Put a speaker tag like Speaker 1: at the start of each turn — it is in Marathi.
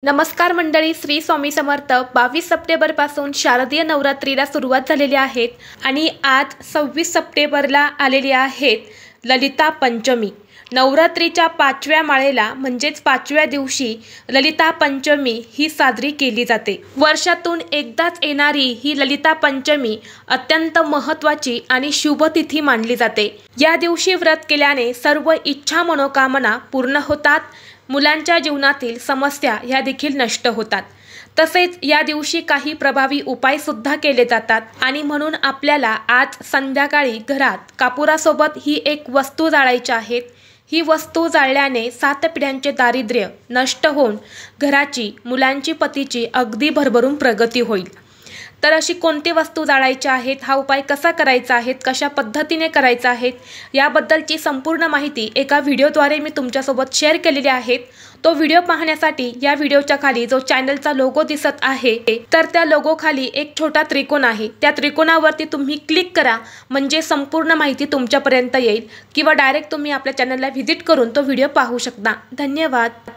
Speaker 1: नमस्कार मंडळी, श्री स्वामी समर्थ. 22 सप्टेंबरपासून शारदीय नवरात्रीला सुरुवात झालेली आहे आणि आज 26 सप्टेंबरला आलेली आहेत ललिता पंचमी. नवरात्रीच्या 5व्या माळेला म्हणजेच 5व्या दिवशी ललिता पंचमी ही साजरी केली जाते. वर्षातून एकदाच येणारी ही ललिता पंचमी अत्यंत महत्त्वाची आणि शुभ तिथी मानली जाते. या दिवशी व्रत केल्याने सर्व इच्छा मनोकामना पूर्ण होतात. मुलांच्या जीवनातील समस्या ह्या देखील नष्ट होतात. तसेच या दिवशी काही प्रभावी उपाय सुद्धा केले जातात आणि म्हणून आपल्याला आज संध्याकाळी घरात कापुरासोबत ही एक वस्तू जाळायची आहे. ही वस्तू जाळल्याने 7 पिढ्यांचे दारिद्र्य नष्ट होऊन घराची, मुलांची, पतीची अगदी भरभरून प्रगती होईल. तर अशी कोणती वस्तू जाळायची आहेत, हा उपाय कसा करायचा आहे, कशा पद्धतीने करायचा आहे, याबद्दलची संपूर्ण माहिती एका व्हिडिओद्वारे मी तुमच्यासोबत शेअर केलेली आहे. तो व्हिडिओ पाहण्यासाठी या व्हिडिओच्या खाली जो चॅनलचा लोगो दिसत आहे तर त्या लोगो खाली एक छोटा त्रिकोण आहे. त्या त्रिकोणावरती तुम्ही क्लिक करा, म्हणजे संपूर्ण माहिती तुमच्यापर्यंत येईल, किंवा डायरेक्ट तुम्ही आपल्या चॅनलला व्हिजिट करून तो व्हिडिओ पाहू शकता. धन्यवाद.